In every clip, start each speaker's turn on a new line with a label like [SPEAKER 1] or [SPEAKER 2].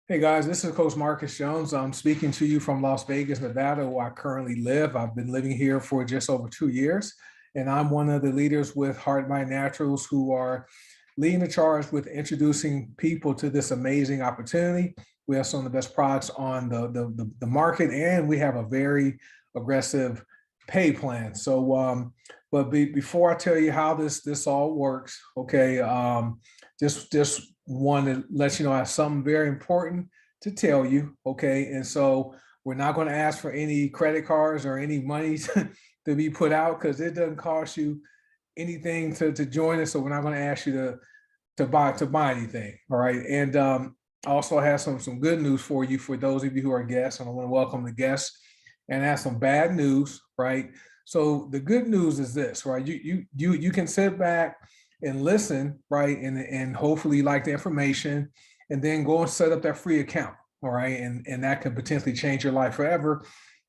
[SPEAKER 1] Hey guys, this is Coach Marcus Jones. I'm speaking to you from Las Vegas, Nevada, where I currently live. I've been living here for just over 2 years, and I'm one of the leaders with Heart Mind Naturals who are leading the charge with introducing people to this amazing opportunity. We have some of the best products on the market, and we have a very aggressive pay plan. Before I tell you how this all works, okay, just want to let you know I have something very important to tell you, okay? And so we're not going to ask for any credit cards or any money to be put out because it doesn't cost you anything to join us. So we're not going to ask you to buy anything, all right? And I also have some good news for you for those of you who are guests, and I want to welcome the guests and have some bad news, right? So the good news is this, right? You can sit back and listen, right? And hopefully you like the information and then go and set up that free account. All right. And that could potentially change your life forever.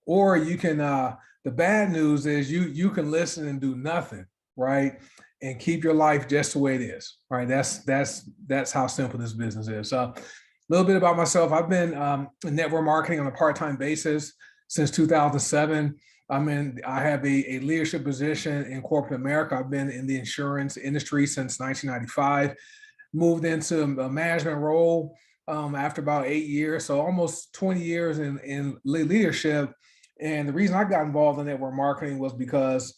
[SPEAKER 1] Or you can the bad news is you can listen and do nothing, right? And keep your life just the way it is. Right. That's how simple this business is. So a little bit about myself. I've been in network marketing on a part-time basis since 2007. I have a leadership position in corporate America. I've been in the insurance industry since 1995, moved into a management role after about 8 years. So almost 20 years in leadership. And the reason I got involved in network marketing was because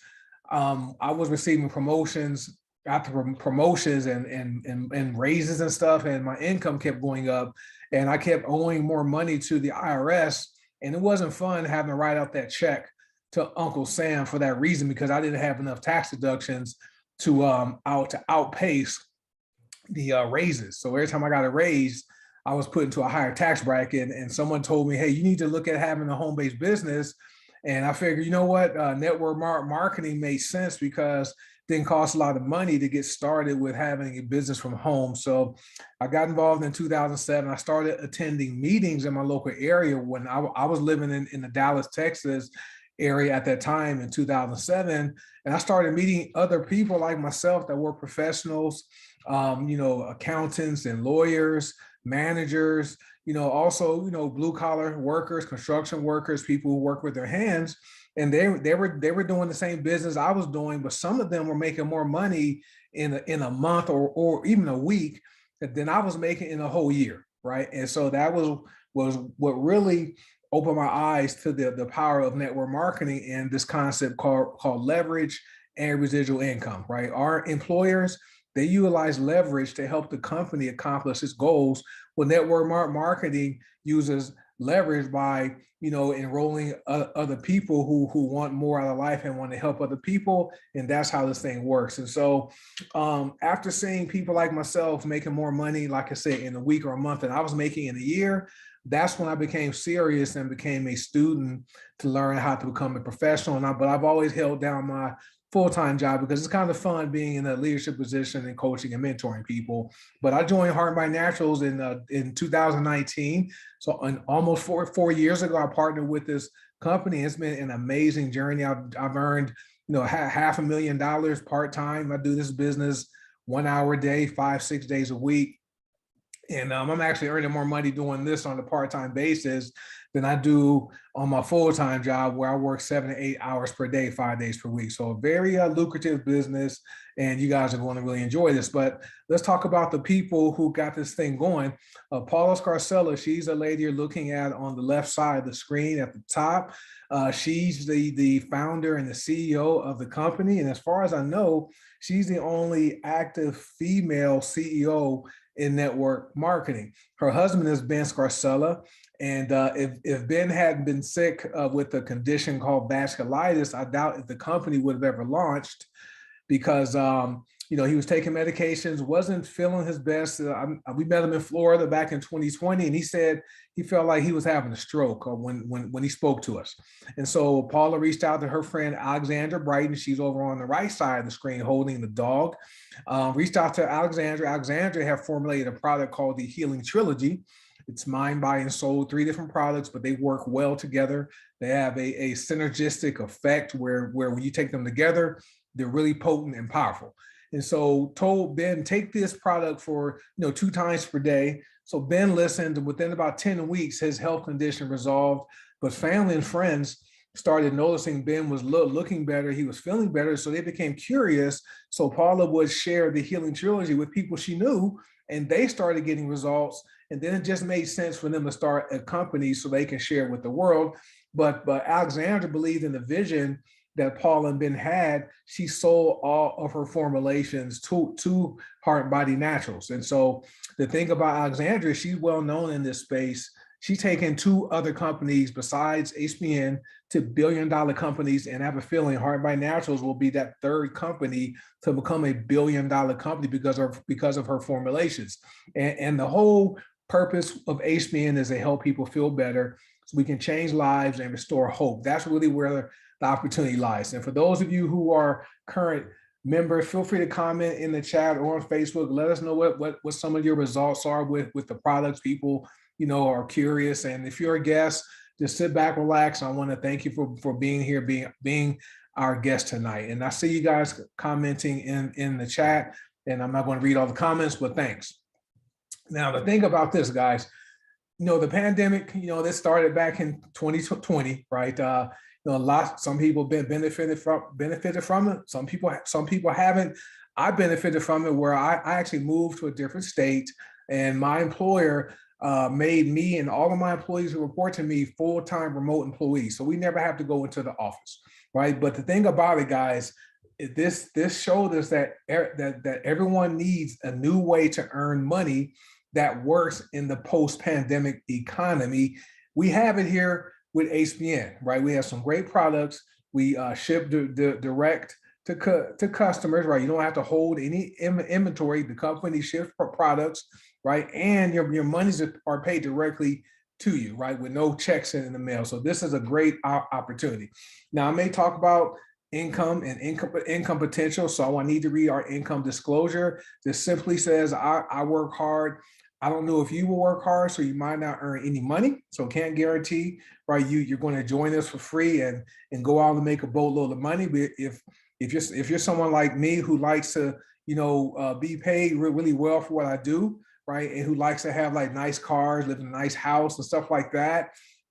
[SPEAKER 1] I was receiving promotions after promotions and raises and stuff. And my income kept going up and I kept owing more money to the IRS. And it wasn't fun having to write out that check to Uncle Sam for that reason because I didn't have enough tax deductions to outpace the raises. So every time I got a raise, I was put into a higher tax bracket. And someone told me, "Hey, you need to look at having a home-based business." And I figured, you know what, network marketing made sense because it didn't cost a lot of money to get started with having a business from home. So I got involved in 2007. I started attending meetings in my local area when I was living in the Dallas, Texas area at that time in 2007. And I started meeting other people like myself that were professionals, accountants and lawyers, managers, also, blue collar workers, construction workers, people who work with their hands. And they were doing the same business I was doing, but some of them were making more money in a month or even a week than I was making in a whole year. Right. And so that was what really opened my eyes to the power of network marketing and this concept called leverage and residual income, right? Our employers, they utilize leverage to help the company accomplish its goals. Well, network marketing uses leverage by, enrolling other people who want more out of life and want to help other people. And that's how this thing works. And so after seeing people like myself making more money, like I said, in a week or a month than I was making in a year, that's when I became serious and became a student to learn how to become a professional. But I've always held down my full-time job because it's kind of fun being in a leadership position and coaching and mentoring people. But I joined Heart Mind Naturals in 2019. So almost four years ago, I partnered with this company. It's been an amazing journey. I've earned, $500,000 part-time. I do this business 1 hour a day, 5, 6 days a week. And I'm actually earning more money doing this on a part-time basis than I do on my full-time job where I work 7 to 8 hours per day, 5 days per week. So a very lucrative business, and you guys are going to really enjoy this. But let's talk about the people who got this thing going. Paula Scarcella, she's a lady you're looking at on the left side of the screen at the top. She's the founder and the CEO of the company. And as far as I know, she's the only active female CEO in network marketing. Her husband is Ben Scarcella. And if Ben hadn't been sick with a condition called vasculitis, I doubt if the company would have ever launched because, he was taking medications, wasn't feeling his best. We met him in Florida back in 2020, and he said he felt like he was having a stroke when he spoke to us. And so Paula reached out to her friend, Alexandra Brighton. She's over on the right side of the screen holding the dog. Reached out to Alexandra. Alexandra had formulated a product called the Healing Trilogy. It's mind, body, and soul, 3 different products, but they work well together. They have a synergistic effect where when you take them together, they're really potent and powerful. And so told Ben, take this product for 2 times per day. So Ben listened. Within about 10 weeks, his health condition resolved. But family and friends started noticing Ben was looking better. He was feeling better. So they became curious. So Paula would share the healing trilogy with people she knew, and they started getting results. And then it just made sense for them to start a company so they can share with the world. But Alexandra believed in the vision that Paula and Ben had. She sold all of her formulations to Heart Body Naturals. And so the thing about Alexandra, she's well known in this space. She's taken 2 other companies besides HBN to billion-dollar companies, and I have a feeling Heart Body Naturals will be that 3rd company to become a billion-dollar company because of her formulations. And the whole purpose of HBN is to help people feel better so we can change lives and restore hope. That's really where the opportunity lies. And for those of you who are current members, feel free to comment in the chat or on Facebook. Let us know what some of your results are with the products. People, are curious. And if you're a guest, just sit back, relax. I want to thank you for being here, being our guest tonight. And I see you guys commenting in the chat, and I'm not going to read all the comments, but thanks. Now, the thing about this, guys, the pandemic, this started back in 2020, right? Some people benefited from it. Some people haven't. I benefited from it where I actually moved to a different state, and my employer made me and all of my employees who report to me full-time remote employees. So we never have to go into the office, right? But the thing about it, guys, this showed us that everyone needs a new way to earn money that works in the post-pandemic economy. We have it here with HBN, right? We have some great products. We ship direct to customers, right? You don't have to hold any inventory. The company ships products, right? And your monies are paid directly to you, right? With no checks in the mail. So this is a great opportunity. Now I may talk about income and income potential. So I need to read our income disclosure. This simply says, I work hard. I don't know if you will work hard, so you might not earn any money. So can't guarantee, right? You're going to join us for free and go out and make a boatload of money. But if you're someone like me who likes to, be paid really well for what I do, right? And who likes to have like nice cars, live in a nice house and stuff like that,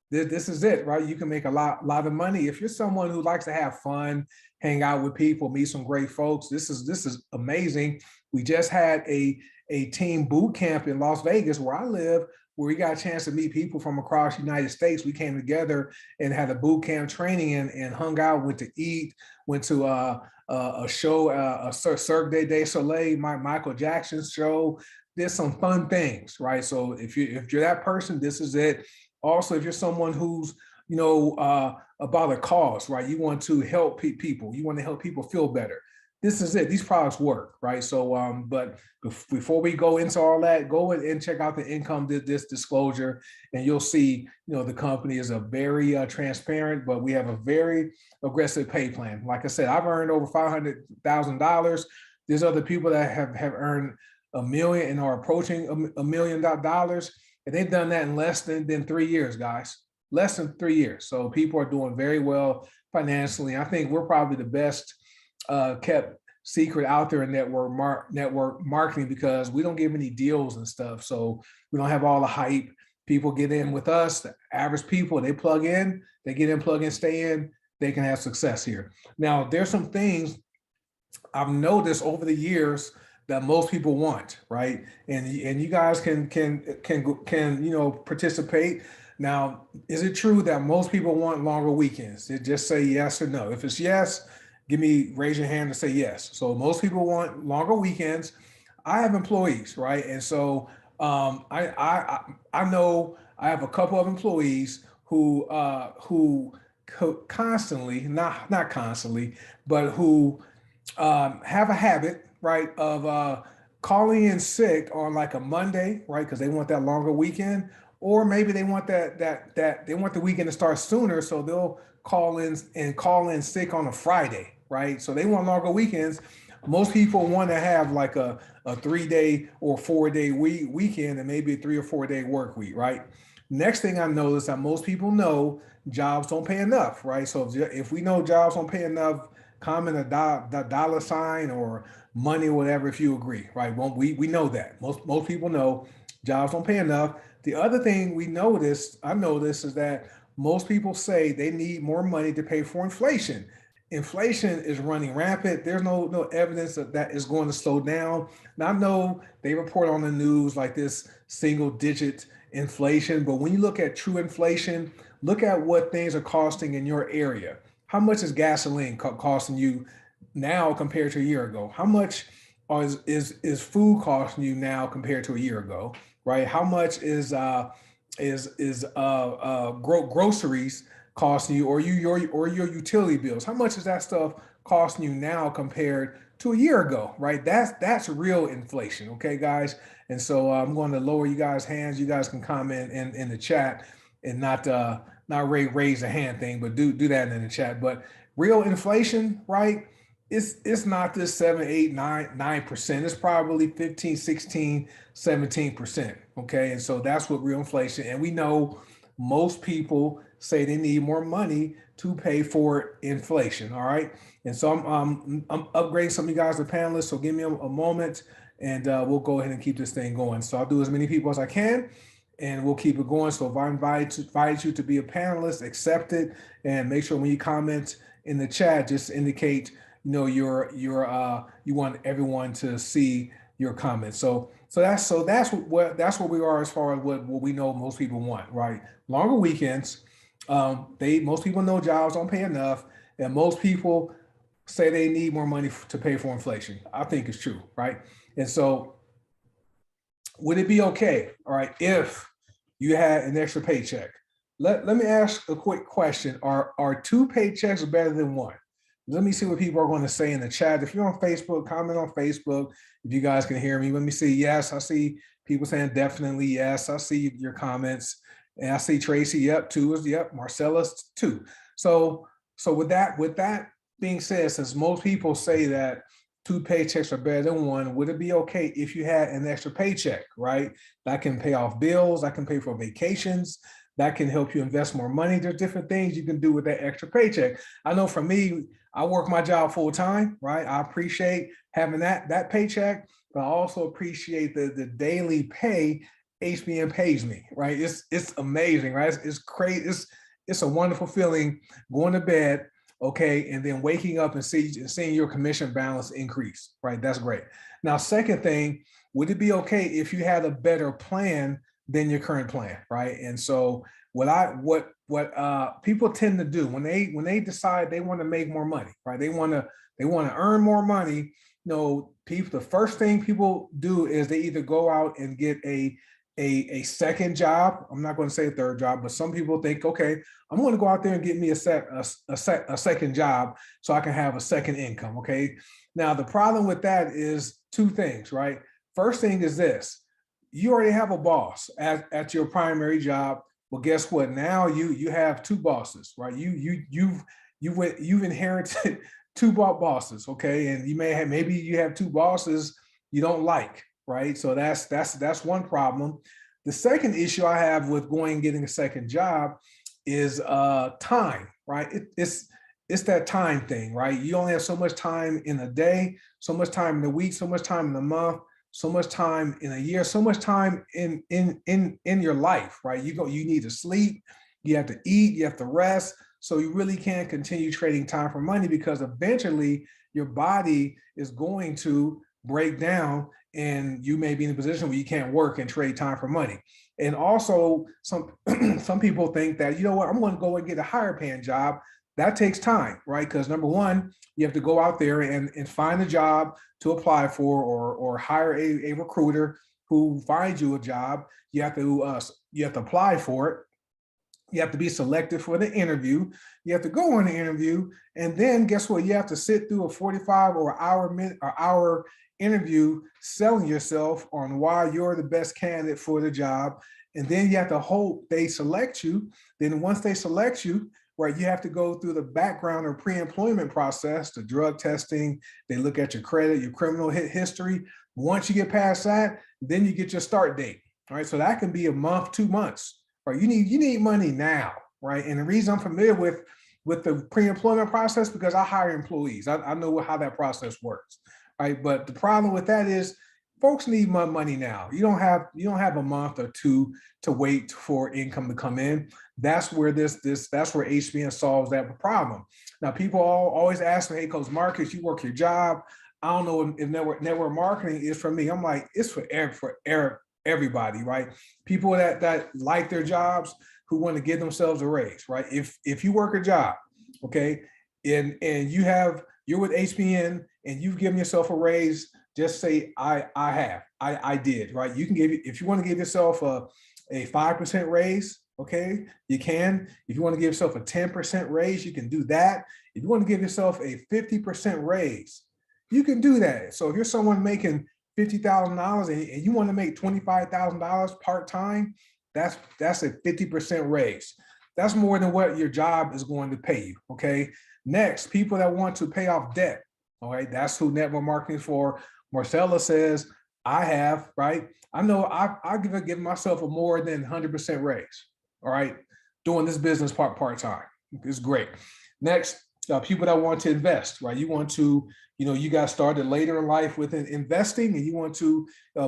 [SPEAKER 1] this is it, right? You can make a lot of money. If you're someone who likes to have fun, hang out with people, meet some great folks, this is amazing. We just had a team boot camp in Las Vegas, where I live, where we got a chance to meet people from across the United States. We came together and had a boot camp training and hung out, went to eat, went to a show, a Cirque du Soleil, Michael Jackson's show. There's some fun things, right? So if you're that person, this is it. Also, if you're someone who's, about a cause, right? You want to help people. You want to help people feel better. This is it. These products work, right? So, but before we go into all that, go and check out the income this disclosure, and you'll see, the company is a very transparent, but we have a very aggressive pay plan. Like I said, I've earned over $500,000. There's other people that have earned $1 million and are approaching $1 million, and they've done that in less than 3 years, guys. Less than 3 years. So people are doing very well financially. I think we're probably the best kept secret out there in network marketing, because we don't give any deals and stuff. So we don't have all the hype. People get in with us, the average people, they plug in, they get in, plug in, stay in, they can have success here. Now, there's some things I've noticed over the years that most people want, right? And you guys can participate. Now, is it true that most people want longer weekends? Just say yes or no. If it's yes, raise your hand and say yes. So most people want longer weekends. I have employees, right? And so I know I have a couple of employees who constantly, not constantly, but who have a habit, right, of calling in sick on like a Monday, right, because they want that longer weekend, or maybe they want they want the weekend to start sooner, so they'll call in sick on a Friday, right? So they want longer weekends. Most people want to have like a 3-day or 4-day weekend, and maybe a 3 or 4-day work week, right? Next thing I noticed that most people know jobs don't pay enough, right? So if we know jobs don't pay enough, comment a dollar sign or money or whatever if you agree, right? Well, we know that. Most people know jobs don't pay enough. The other thing I noticed is that most people say they need more money to pay for inflation. Inflation is running rampant. There's no evidence that is going to slow down. Now I know they report on the news like this single digit inflation, but when you look at true inflation, look at what things are costing in your area. How much is gasoline costing you now compared to a year ago? How much is food costing you now compared to a year ago? Right? How much is groceries costing you, or your utility bills? How much is that stuff costing you now compared to a year ago? Right? That's real inflation. Okay, guys. And so I'm going to lower you guys' hands. You guys can comment in the chat and not raise a hand thing, but do that in the chat. But real inflation, right? It's not this 7, 8, 9%. It's probably 15, 16, 17%. Okay. And so that's what real inflation. And we know most people say they need more money to pay for inflation. All right. And so I'm upgrading some of you guys to panelists. So give me a moment and we'll go ahead and keep this thing going. So I'll do as many people as I can and we'll keep it going. So if I invite you to be a panelist, accept it, and make sure when you comment in the chat, just indicate you want everyone to see your comments. That's what we are as far as what we know most people want, right? Longer weekends. Most people know jobs don't pay enough, and most people say they need more money to pay for inflation. I think it's true, right? And so would it be okay, all right, if you had an extra paycheck? Let me ask a quick question. Are two paychecks better than one? Let me see what people are going to say in the chat. If you're on Facebook, comment on Facebook. If you guys can hear me, let me see. Yes, I see people saying definitely yes. I see your comments. And I see Tracy, yep, two is yep. Marcellus, two. So with that being said, since most people say that two paychecks are better than one, would it be okay if you had an extra paycheck, right? That can pay off bills, that can pay for vacations, that can help you invest more money. There's different things you can do with that extra paycheck. I know for me, I work my job full time, right? I appreciate having that paycheck, but I also appreciate the daily pay HBN pays me, right? It's amazing, right? It's crazy. It's a wonderful feeling going to bed, okay, and then waking up and seeing your commission balance increase, right? That's great. Now, second thing, would it be okay if you had a better plan than your current plan, right? And so what people tend to do when they decide they want to make more money, right? They want to earn more money. The first thing people do is they either go out and get a second job. I'm not going to say a third job, but some people think, okay, I'm going to go out there and get me a second job so I can have a second income. Okay. Now the problem with that is two things, right? First thing is this: you already have a boss at your primary job. Well, guess what? Now you have two bosses, right? You've inherited two bosses, okay? And maybe you have two bosses you don't like, right? So that's one problem. The second issue I have with going and getting a second job is time, right? It's that time thing, right? You only have so much time in a day, so much time in a week, so much time in a month, so much time in a year, so much time in your life, right? You need to sleep, you have to eat, you have to rest. So you really can't continue trading time for money, because eventually your body is going to break down and you may be in a position where you can't work and trade time for money. And also some people think that, I'm going to go and get a higher paying job. That takes time, right? Because number one, you have to go out there and find a job to apply for, or hire a recruiter who finds you a job. You have to apply for it. You have to be selected for the interview. You have to go on the interview, and then guess what? You have to sit through a 45 or hour interview selling yourself on why you're the best candidate for the job. And then you have to hope they select you. Then once they select you, right, you have to go through the background or pre-employment process, the drug testing. They look at your credit, your criminal history. Once you get past that, then you get your start date. All right, so that can be a month, 2 months. Right, you need money now, right? And the reason I'm familiar with with the pre-employment process because I hire employees. I know how that process works, right? But the problem with that is folks need my money now. You don't have a month or two to wait for income to come in. That's where that's where HBN solves that problem. Now, people always ask me, "Hey, Coach Marcus, you work your job. I don't know if network marketing is for me." I'm like, it's for everybody, right? People that like their jobs, who want to give themselves a raise, right? If you work a job, okay, and you're with HBN and you've given yourself a raise, just say I did, right? You can give, if you want to give yourself a 5% raise, okay, you can. If you want to give yourself a 10% raise, you can do that. If you want to give yourself a 50% raise, you can do that. So if you're someone making $50,000 and you want to make $25,000 part-time, that's a 50% raise. That's more than what your job is going to pay you. Okay. Next, people that want to pay off debt. All right, that's who network marketing is for. Marcella says, I have, right? I know I give myself a more than 100% raise. All right, doing this business part-time. It's great. Next, people that want to invest, right? You want to, you got started later in life with investing, and you want to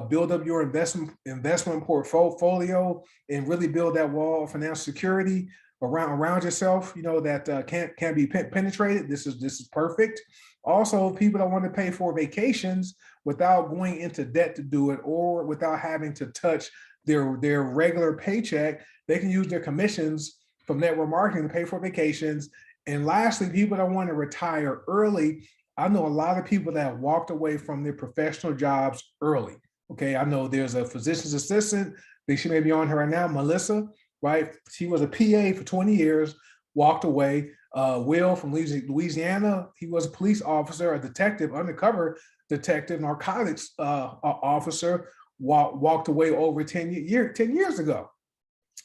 [SPEAKER 1] build up your investment portfolio and really build that wall of financial security around yourself, that can't be penetrated. This is perfect. Also, people that want to pay for vacations without going into debt to do it, or without having to touch their regular paycheck, they can use their commissions from network marketing to pay for vacations. And lastly, people that want to retire early. I know a lot of people that walked away from their professional jobs early. Okay, I know there's a physician's assistant. I think she may be on here right now, Melissa, right? She was a PA for 20 years, walked away. Will from Louisiana, he was a police officer, a detective, undercover detective, narcotics officer, walked away over 10 years ago.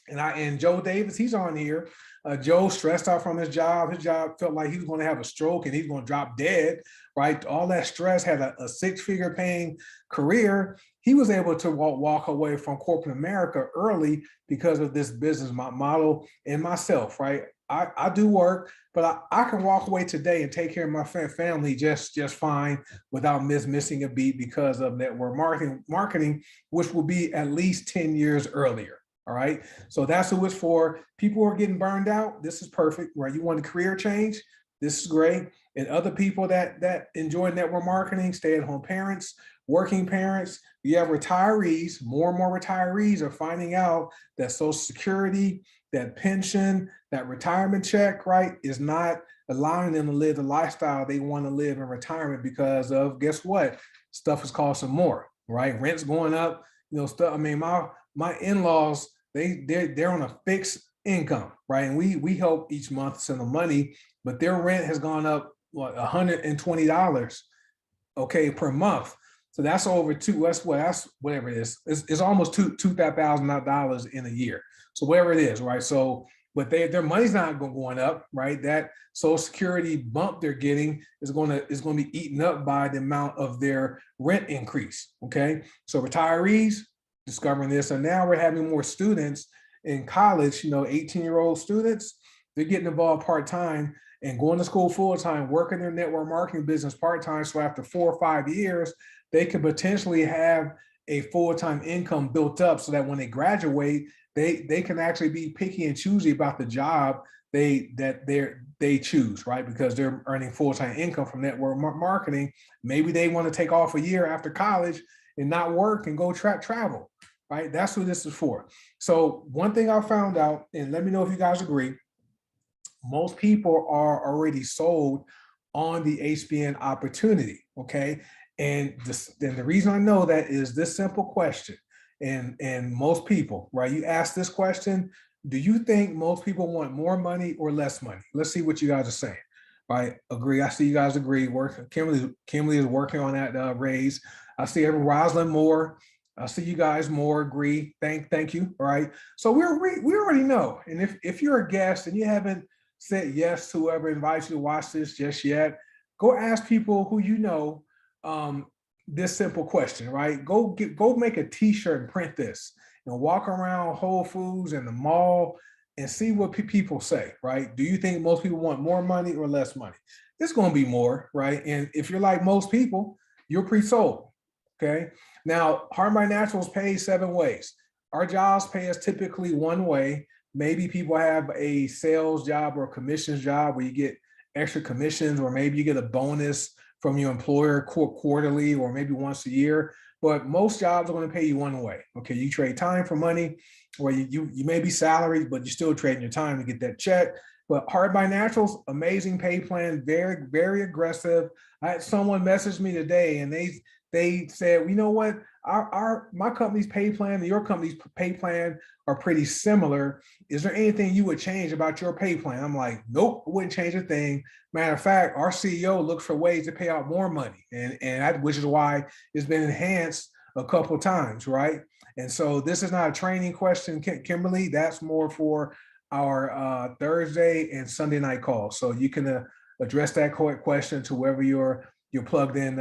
[SPEAKER 1] And Joe Davis, he's on here. Joe stressed out from his job. His job felt like he was going to have a stroke and he's going to drop dead, right? All that stress, had a six-figure paying career. He was able to walk away from corporate America early because of this business model. And myself, right? I do work, but I can walk away today and take care of my family just fine without missing a beat because of network marketing, which will be at least 10 years earlier. All right. So that's who it's for. People who are getting burned out. This is perfect, right? You want a career change. This is great. And other people that enjoy network marketing, stay-at-home parents, working parents, you have retirees. More and more retirees are finding out that Social Security, that pension, that retirement check, right, is not allowing them to live the lifestyle they want to live in retirement because of, guess what? Stuff is costing more, right? Rent's going up, stuff. I mean, my in-laws, they're on a fixed income, right? And we help each month send them money, but their rent has gone up what, $120, okay, per month. So that's over that's whatever it is. It's almost $2,000 in a year. So whatever it is, right? So, but their money's not going up, right? That Social Security bump they're getting is going to be eaten up by the amount of their rent increase. Okay, so retirees discovering this, and now we're having more students in college. 18-year-old students, they're getting involved part-time and going to school full-time, working their network marketing business part-time. So after 4 or 5 years, they could potentially have a full-time income built up so that when they graduate, they can actually be picky and choosy about the job they choose, right? Because they're earning full-time income from network marketing. Maybe they want to take off a year after college and not work and go travel, right? That's what this is for. So one thing I found out, and let me know if you guys agree, most people are already sold on the HBN opportunity, okay? And the reason I know that is this simple question. And most people, right? You ask this question, do you think most people want more money or less money? Let's see what you guys are saying. Right? Agree. I see you guys agree. Kimberly is working on that raise. I see Rosalind more. I see you guys more agree. Thank you. All right. So we already know. And if you're a guest and you haven't said yes to whoever invites you to watch this just yet, go ask people who this simple question, right? Go make a t-shirt and print this. Walk around Whole Foods and the mall and see what people say, right? Do you think most people want more money or less money? It's going to be more, right? And if you're like most people, you're pre-sold, okay? Now, Heart by Naturals pays 7 ways. Our jobs pay us typically one way. Maybe people have a sales job or a commissions job where you get extra commissions, or maybe you get a bonus from your employer quarterly or maybe once a year. But most jobs are going to pay you one way. Okay, you trade time for money, or you may be salaried, but you're still trading your time to get that check. But Heart by Naturals, amazing pay plan, very, very aggressive. I had someone message me today, and they said, you know what, my company's pay plan and your company's pay plan are pretty similar. Is there anything you would change about your pay plan? I'm like, nope, I wouldn't change a thing. Matter of fact, our CEO looks for ways to pay out more money, and which is why it's been enhanced a couple times, right? And so this is not a training question, Kimberly. That's more for our Thursday and Sunday night calls. So you can address that question to whoever your plugged in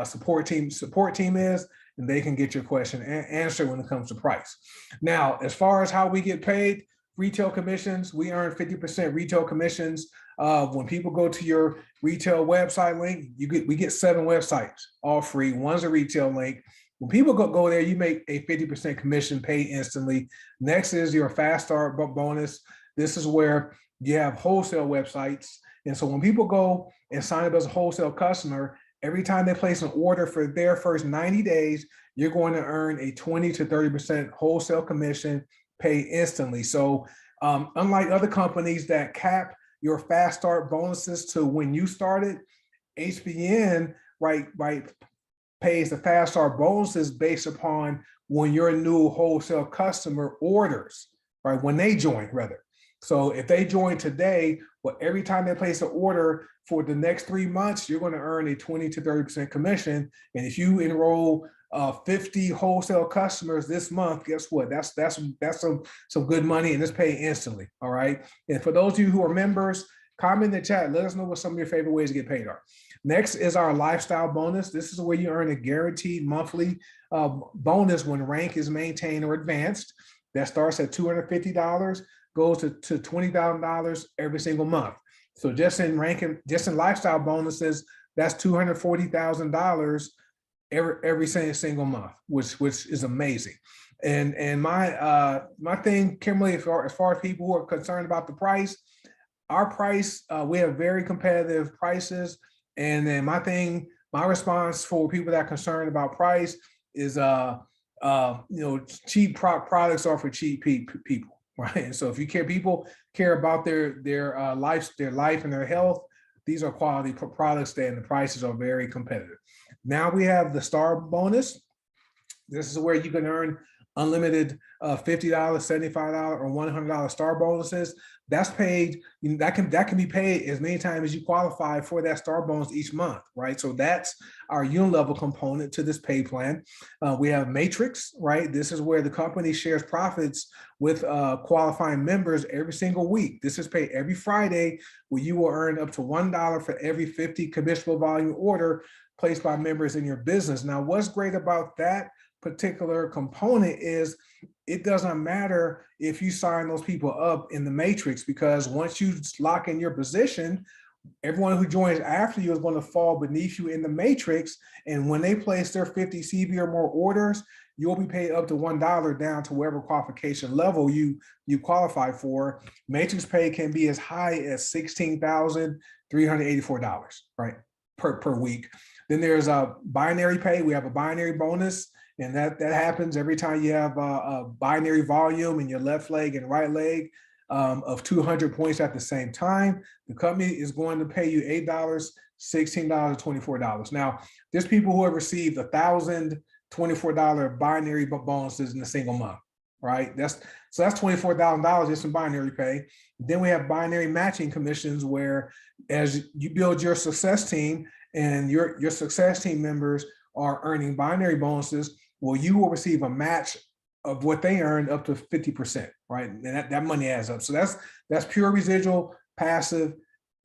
[SPEAKER 1] support team is, and they can get your question answered when it comes to price. Now, as far as how we get paid, retail commissions, we earn 50% retail commissions. When people go to your retail website link, we get 7 websites, all free. One's a retail link. When people go there, you make a 50% commission paid instantly. Next is your fast start bonus. This is where you have wholesale websites. And so when people go and sign up as a wholesale customer, every time they place an order for their first 90 days, you're going to earn a 20 to 30% wholesale commission paid instantly. So unlike other companies that cap your fast start bonuses to when you started, HBN, right, pays the fast start bonuses based upon when your new wholesale customer orders, right? When they join, rather. So if they join today, well, every time they place an order for the next 3 months, you're going to earn a 20 to 30% commission. And if you enroll 50 wholesale customers this month, guess what? That's some good money, and it's paid instantly. All right. And for those of you who are members, comment in the chat. Let us know what some of your favorite ways to get paid are. Next is our lifestyle bonus. This is where you earn a guaranteed monthly bonus when rank is maintained or advanced. That starts at $250, goes to $20,000 every single month. So just in lifestyle bonuses, that's $240,000 every single month, which is amazing. And my thing, Kimberly, as far as people who are concerned about the price, our price, we have very competitive prices. And then my response for people that are concerned about price is, cheap products are for cheap people, right? And so if people care about their life and their health, these are quality products, and the prices are very competitive. Now we have the star bonus. This is where you can earn unlimited $50, $75, or $100 star bonuses. That's paid. That can be paid as many times as you qualify for that star bonus each month, right? So that's our unilevel component to this pay plan. We have Matrix, right? This is where the company shares profits with qualifying members every single week. This is paid every Friday, where you will earn up to $1 for every 50 commissionable volume order placed by members in your business. Now, what's great about that particular component is it doesn't matter if you sign those people up in the matrix, because once you lock in your position, everyone who joins after you is going to fall beneath you in the matrix. And when they place their 50 CV or more orders, you'll be paid up to $1 down to whatever qualification level you qualify for. Matrix pay can be as high as $16,384, right, per week. Then there's a binary pay. We have a binary bonus, and that happens every time you have a binary volume in your left leg and right leg of 200 points at the same time. The company is going to pay you $8, $16, $24. Now, there's people who have received $1,024 binary bonuses in a single month, right? That's $24,000 just in binary pay. Then we have binary matching commissions, where as you build your success team and your success team members are earning binary bonuses, well, you will receive a match of what they earned up to 50%, right? And that money adds up. So that's pure residual, passive,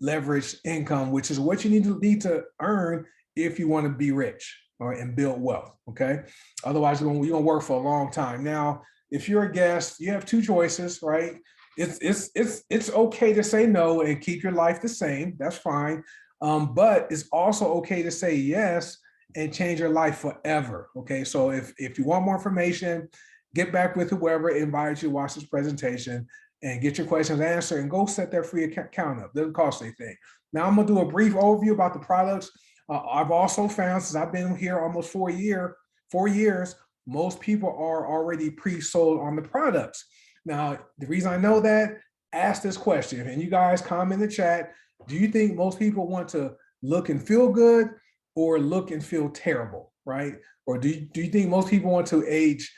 [SPEAKER 1] leveraged income, which is what you need to earn if you want to be rich, all right, and build wealth, okay? Otherwise, you're gonna work for a long time. Now, if you're a guest, you have 2 choices, right? It's okay to say no and keep your life the same. That's fine. But it's also okay to say yes and change your life forever. Okay. So if you want more information, get back with whoever invited you to watch this presentation and get your questions answered and go set their free account up. Doesn't cost anything. Now I'm gonna do a brief overview about the products. I've also found, since I've been here almost 4 years, most people are already pre-sold on the products. Now, the reason I know that, ask this question, and you guys comment in the chat. Do you think most people want to look and feel good or look and feel terrible, right? Or do you think most people want to age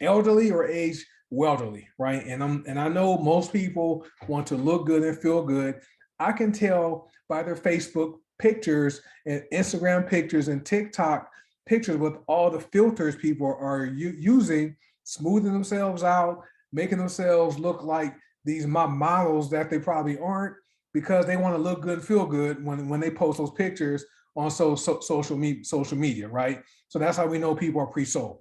[SPEAKER 1] elderly or age welderly, right? And I know most people want to look good and feel good. I can tell by their Facebook pictures and Instagram pictures and TikTok pictures with all the filters people are using, smoothing themselves out, making themselves look like these models that they probably aren't, because they want to look good and feel good when they post those pictures on social media, right? So that's how we know people are pre-sold.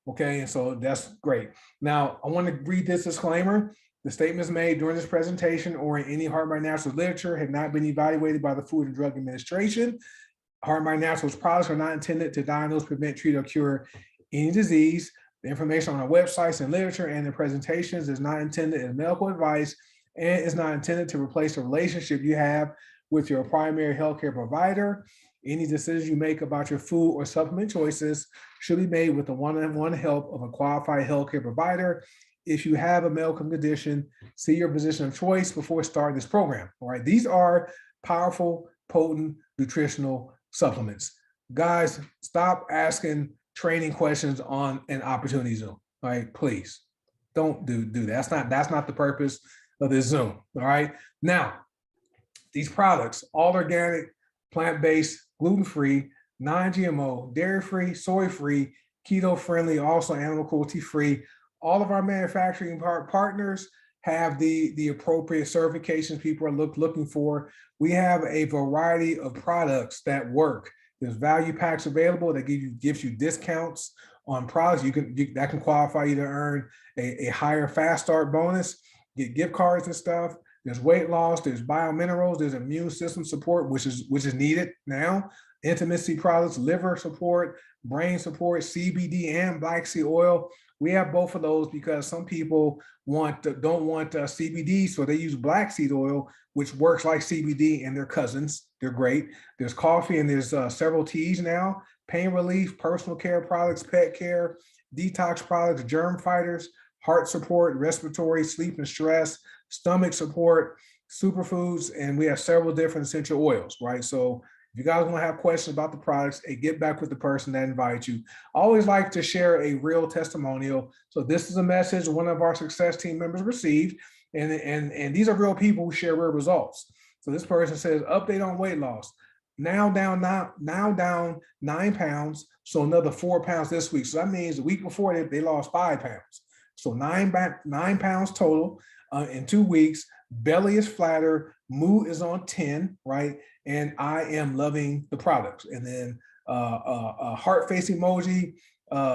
[SPEAKER 1] Okay, and so that's great. Now, I want to read this disclaimer. The statements made during this presentation or in any Heart by Naturals literature have not been evaluated by the Food and Drug Administration. Heart by Naturals products are not intended to diagnose, prevent, treat, or cure any disease. The information on our websites and literature and the presentations is not intended as medical advice and is not intended to replace the relationship you have with your primary healthcare provider. Any decisions you make about your food or supplement choices should be made with the one-on-one help of a qualified healthcare provider. If you have a medical condition, see your physician of choice before starting this program. All right, these are powerful, potent, nutritional supplements. Guys, stop asking training questions on an Opportunity Zoom. All right, please don't do that. That's not the purpose of this Zoom. All right, now these products, all organic, plant-based, gluten-free, non-GMO, dairy-free, soy-free, keto-friendly, also animal cruelty-free. All of our manufacturing partners have the appropriate certifications people are looking for. We have a variety of products that work. There's value packs available that gives you discounts on products. That can qualify you to earn a higher fast start bonus, get gift cards and stuff. There's weight loss, there's biominerals, there's immune system support, which is needed now. Intimacy products, liver support, brain support, CBD and black seed oil. We have both of those because some people don't want CBD, so they use black seed oil, which works like CBD, and they're cousins. They're great. There's coffee and there's several teas now. Pain relief, personal care products, pet care, detox products, germ fighters, heart support, respiratory, sleep and stress, stomach support, superfoods, and we have several different essential oils, right? So if you guys want to have questions about the products, get back with the person that invited you. I always like to share a real testimonial. So this is a message one of our success team members received, and these are real people who share real results. So this person says, update on weight loss. Now down 9 pounds, so another 4 pounds this week. So that means the week before they lost 5 pounds. So 9 pounds total in 2 weeks. Belly is flatter, mood is on 10, right? And I am loving the products. And then a heart face emoji,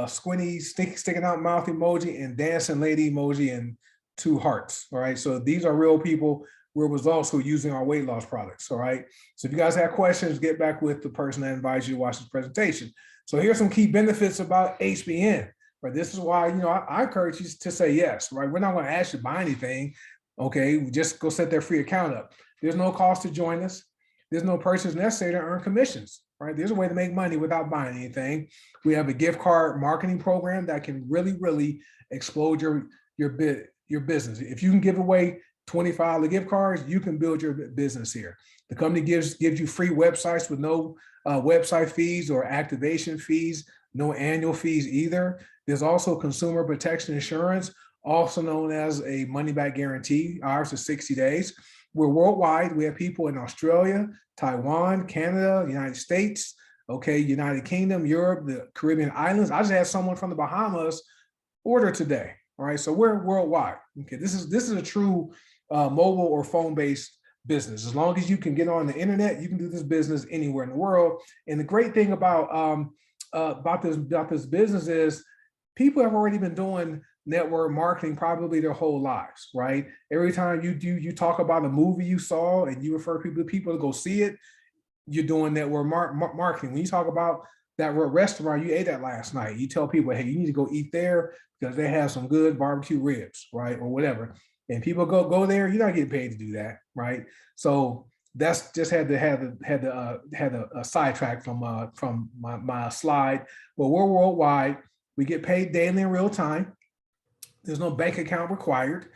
[SPEAKER 1] squinty, sticking out mouth emoji, and dancing lady emoji, and 2 hearts. All right. So these are real people, real results who are using our weight loss products. All right. So if you guys have questions, get back with the person that invites you to watch this presentation. So here's some key benefits about HBN. Right. This is why, I encourage you to say yes. Right. We're not going to ask you to buy anything. Okay, we just go set their free account up. There's no cost to join us. There's no purchase necessary to earn commissions, right? There's a way to make money without buying anything. We have a gift card marketing program that can really, really explode your business. If you can give away 25 gift cards, you can build your business here. The company gives you free websites with no website fees or activation fees, no annual fees either. There's also consumer protection insurance, also known as a money-back guarantee. Ours is 60 days. We're worldwide. We have people in Australia, Taiwan, Canada, United States, okay, United Kingdom, Europe, the Caribbean islands. I just had someone from the Bahamas order today. All right, so we're worldwide. Okay, this is a true mobile or phone-based business. As long as you can get on the internet, you can do this business anywhere in the world. And the great thing about this business is people have already been doing network marketing probably their whole lives, right? Every time you talk about a movie you saw and you refer people to go see it, you're doing network marketing. When you talk about that restaurant you ate at last night, you tell people, hey, you need to go eat there because they have some good barbecue ribs, right, or whatever. And people go there. You're not getting paid to do that, right? So that's just had a sidetrack from my slide. But we're worldwide. We get paid daily in real time. There's no bank account required.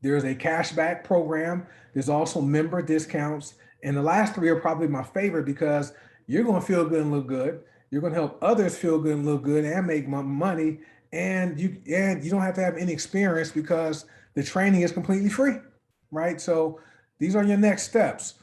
[SPEAKER 1] There's a cashback program. There's also member discounts. And the last three are probably my favorite because you're going to feel good and look good. You're going to help others feel good and look good and make money. And you don't have to have any experience because the training is completely free, right? So these are your next steps.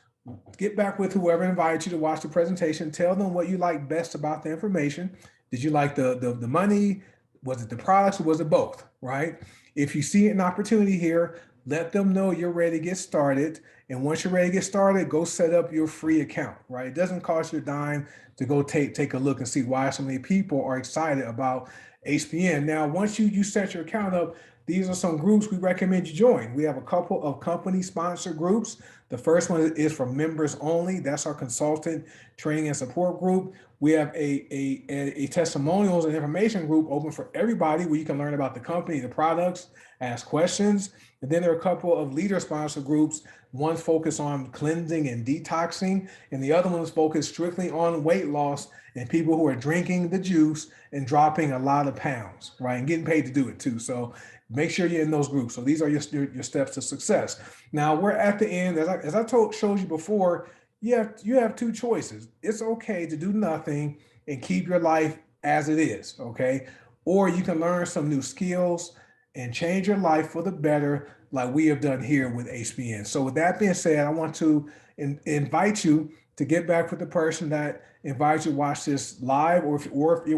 [SPEAKER 1] Get back with whoever invited you to watch the presentation. Tell them what you like best about the information. Did you like the money? Was it the products or was it both, right? If you see an opportunity here, let them know you're ready to get started. And once you're ready to get started, go set up your free account, right? It doesn't cost you a dime to go take a look and see why so many people are excited about HBN. Now, once you set your account up, these are some groups we recommend you join. We have a couple of company sponsored groups. The first one is for members only. That's our consultant training and support group. We have a testimonials and information group open for everybody where you can learn about the company, the products, ask questions. And then there are a couple of leader sponsored groups. One's focused on cleansing and detoxing, and the other one is focused strictly on weight loss and people who are drinking the juice and dropping a lot of pounds, right? And getting paid to do it too. So make sure you're in those groups. So these are your steps to success. Now we're at the end. As I showed you before, you have two choices. It's okay to do nothing and keep your life as it is, okay? Or you can learn some new skills and change your life for the better like we have done here with HBN. So with that being said, I want to invite you to get back with the person that invites you to watch this live, or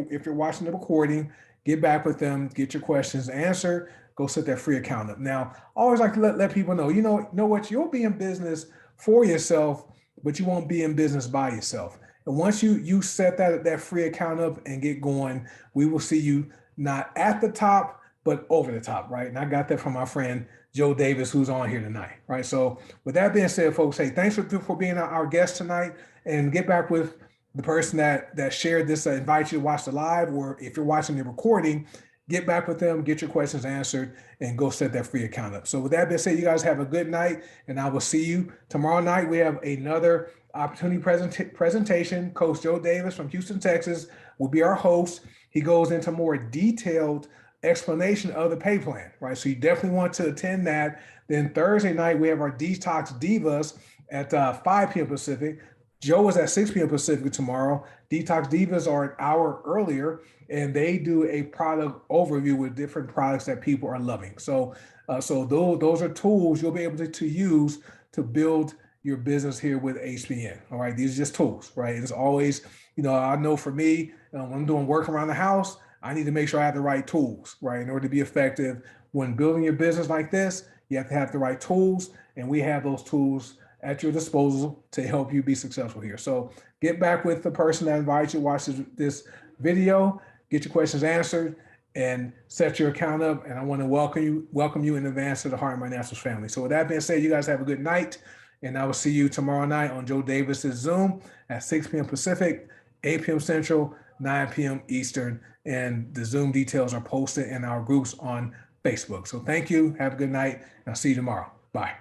[SPEAKER 1] if you're watching the recording, get back with them, get your questions answered, go set that free account up. Now, I always like to let people know, you know what, you'll be in business for yourself, but you won't be in business by yourself. And once you set that free account up and get going, we will see you not at the top, but over the top, right? And I got that from my friend Joe Davis, who's on here tonight, right? So with that being said, folks, hey, thanks for being our guest tonight, and get back with the person that shared this, invite you to watch the live, or if you're watching the recording, get back with them, get your questions answered, and go set that free account up. So with that being said, you guys have a good night, and I will see you tomorrow night. We have another opportunity presentation. Coach Joe Davis from Houston, Texas will be our host. He goes into more detailed explanation of the pay plan, right? So you definitely want to attend that. Then Thursday night, we have our Detox Divas at 5 p.m. Pacific. Joe is at 6 p.m. Pacific tomorrow. Detox Divas are an hour earlier, and they do a product overview with different products that people are loving. So those are tools you'll be able to use to build your business here with HBN. All right, these are just tools, right? It's always, I know for me, when I'm doing work around the house, I need to make sure I have the right tools, right? In order to be effective when building your business like this, you have to have the right tools, and we have those tools at your disposal to help you be successful here. So get back with the person that invited you to watch this video, get your questions answered, and set your account up. And I want to welcome you in advance to the Heart and Mind Naturals family. So with that being said, you guys have a good night, and I will see you tomorrow night on Joe Davis's Zoom at 6 p.m. Pacific, 8 p.m. Central, 9 p.m. Eastern, and the Zoom details are posted in our groups on Facebook. So thank you. Have a good night, and I'll see you tomorrow. Bye.